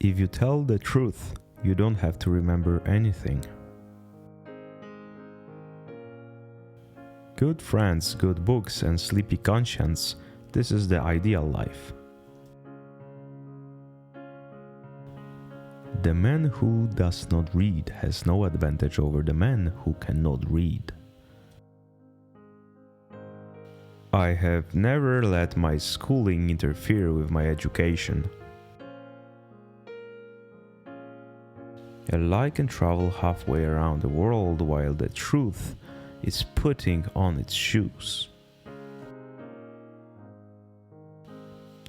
If you tell the truth, you don't have to remember anything. Good friends, good books, and sleepy conscience, this is the ideal life. The man who does not read has no advantage over the man who cannot read. I have never let my schooling interfere with my education. A lie can travel halfway around the world while the truth is putting on its shoes.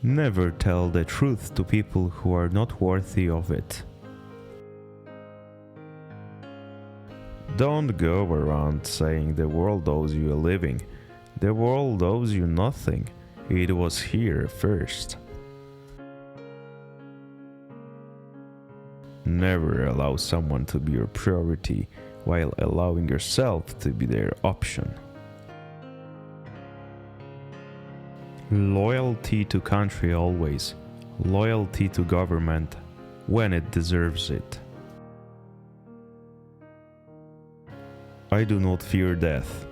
Never tell the truth to people who are not worthy of it. Don't go around saying the world owes you a living. The world owes you nothing. It was here first. Never allow someone to be your priority while allowing yourself to be their option. Loyalty to country always. Loyalty to government when it deserves it. I do not fear death.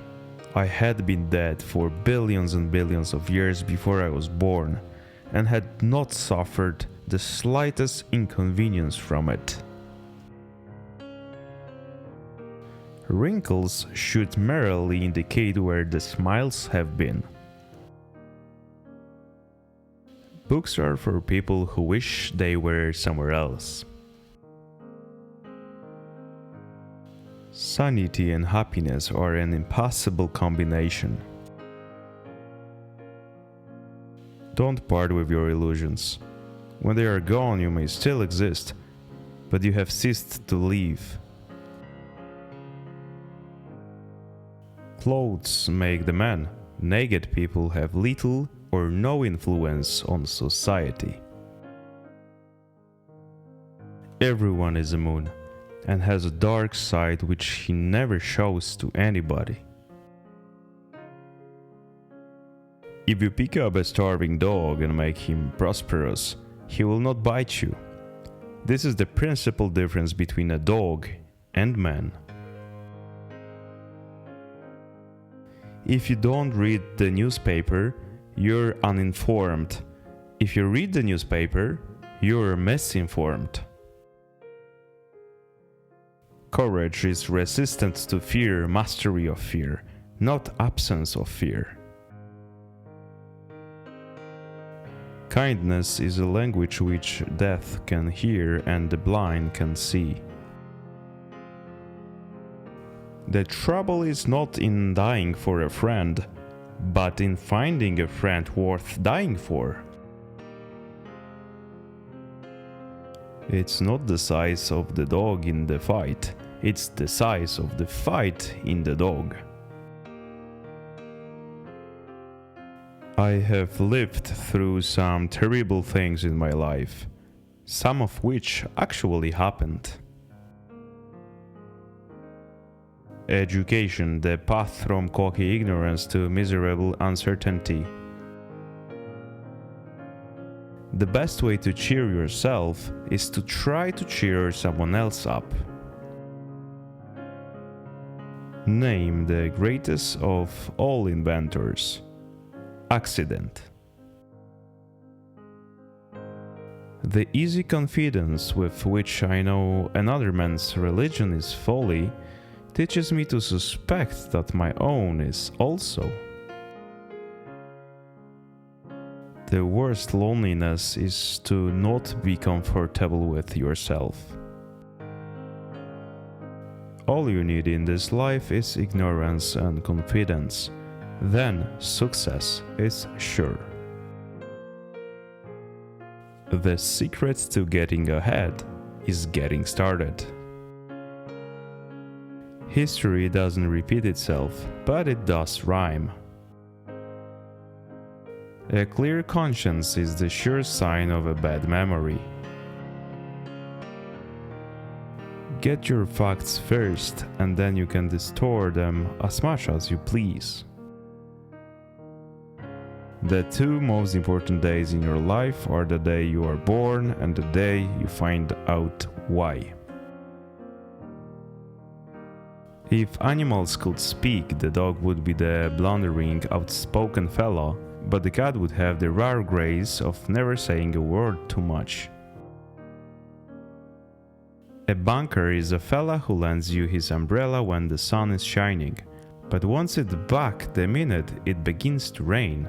I had been dead for billions and billions of years before I was born, and had not suffered the slightest inconvenience from it. Wrinkles should merely indicate where the smiles have been. Books are for people who wish they were somewhere else. Sanity and happiness are an impossible combination. Don't part with your illusions. When they are gone, you may still exist, but you have ceased to live. Clothes make the man. Naked people have little or no influence on society. Everyone is a moon, and has a dark side which he never shows to anybody. If you pick up a starving dog and make him prosperous, he will not bite you. This is the principal difference between a dog and man. If you don't read the newspaper, you're uninformed. If you read the newspaper, you're misinformed. Courage is resistance to fear, mastery of fear, not absence of fear. Kindness is a language which deaf can hear and the blind can see. The trouble is not in dying for a friend, but in finding a friend worth dying for. It's not the size of the dog in the fight, it's the size of the fight in the dog. I have lived through some terrible things in my life, some of which actually happened. Education, the path from cocky ignorance to miserable uncertainty. The best way to cheer yourself is to try to cheer someone else up. Name the greatest of all inventors. Accident. The easy confidence with which I know another man's religion is folly teaches me to suspect that my own is also. The worst loneliness is to not be comfortable with yourself. All you need in this life is ignorance and confidence. Then success is sure. The secret to getting ahead is getting started. History doesn't repeat itself, but it does rhyme. A clear conscience is the sure sign of a bad memory. Get your facts first, and then you can distort them as much as you please. The two most important days in your life are the day you are born and the day you find out why. If animals could speak, the dog would be the blundering, outspoken fellow, but the cat would have the rare grace of never saying a word too much. A banker is a fella who lends you his umbrella when the sun is shining, but wants it back the minute it begins to rain.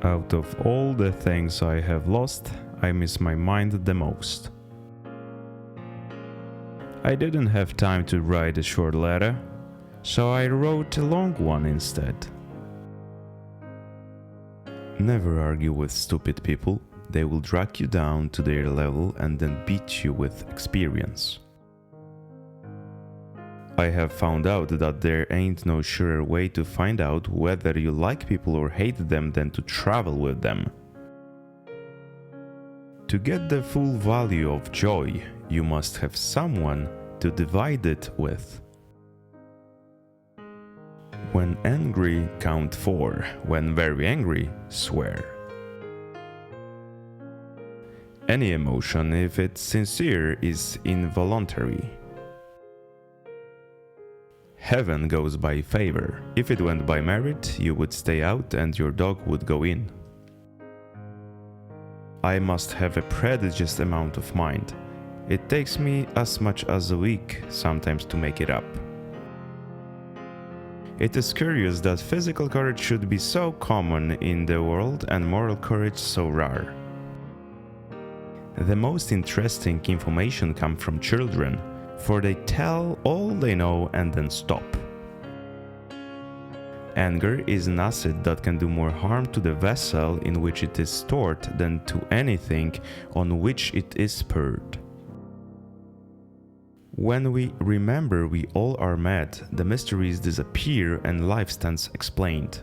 Out of all the things I have lost, I miss my mind the most. I didn't have time to write a short letter, so I wrote a long one instead. Never argue with stupid people. They will drag you down to their level and then beat you with experience. I have found out that there ain't no surer way to find out whether you like people or hate them than to travel with them. To get the full value of joy, you must have someone to divide it with. When angry, count 4. When very angry, swear. Any emotion, if it's sincere, is involuntary. Heaven goes by favor. If it went by merit, you would stay out and your dog would go in. I must have a prodigious amount of mind. It takes me as much as a week sometimes to make it up. It is curious that physical courage should be so common in the world and moral courage so rare. The most interesting information comes from children, for they tell all they know and then stop. Anger is an acid that can do more harm to the vessel in which it is stored than to anything on which it is poured. When we remember we all are mad, the mysteries disappear and life stands explained.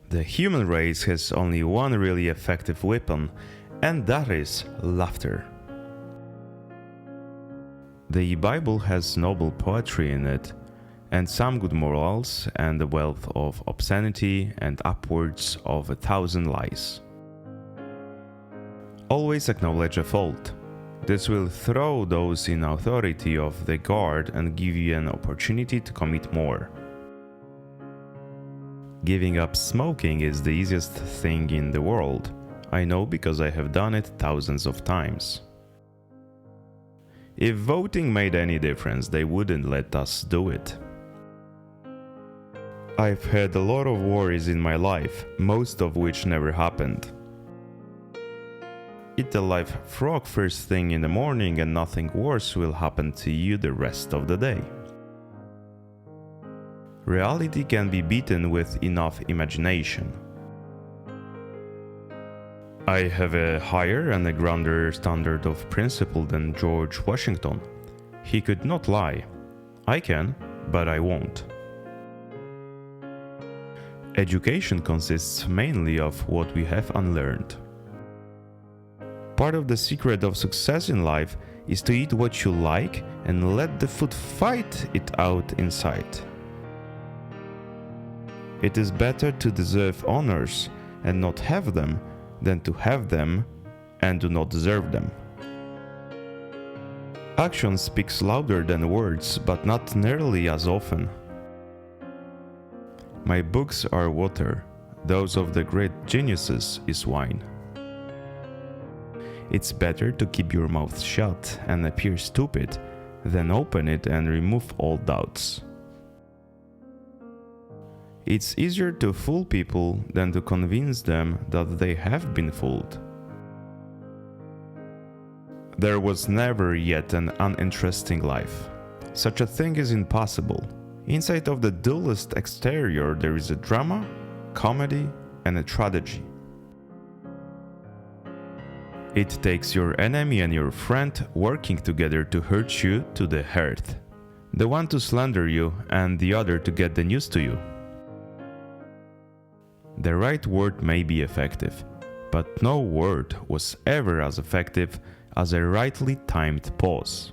The human race has only one really effective weapon, and that is laughter. The Bible has noble poetry in it, and some good morals, and a wealth of obscenity, and upwards of 1,000 lies. Always acknowledge a fault. This will throw those in authority off the guard and give you an opportunity to commit more. Giving up smoking is the easiest thing in the world. I know because I have done it thousands of times. If voting made any difference, they wouldn't let us do it. I've had a lot of worries in my life, most of which never happened. Eat a live frog first thing in the morning and nothing worse will happen to you the rest of the day. Reality can be beaten with enough imagination. I have a higher and a grander standard of principle than George Washington. He could not lie. I can, but I won't. Education consists mainly of what we have unlearned. Part of the secret of success in life is to eat what you like and let the food fight it out inside. It is better to deserve honors and not have them than to have them and do not deserve them. Action speaks louder than words, but not nearly as often. My books are water, those of the great geniuses is wine. It's better to keep your mouth shut and appear stupid than open it and remove all doubts. It's easier to fool people than to convince them that they have been fooled. There was never yet an uninteresting life. Such a thing is impossible. Inside of the dullest exterior there is a drama, comedy, and a tragedy. It takes your enemy and your friend working together to hurt you to the heart. The one to slander you and the other to get the news to you. The right word may be effective, but no word was ever as effective as a rightly timed pause.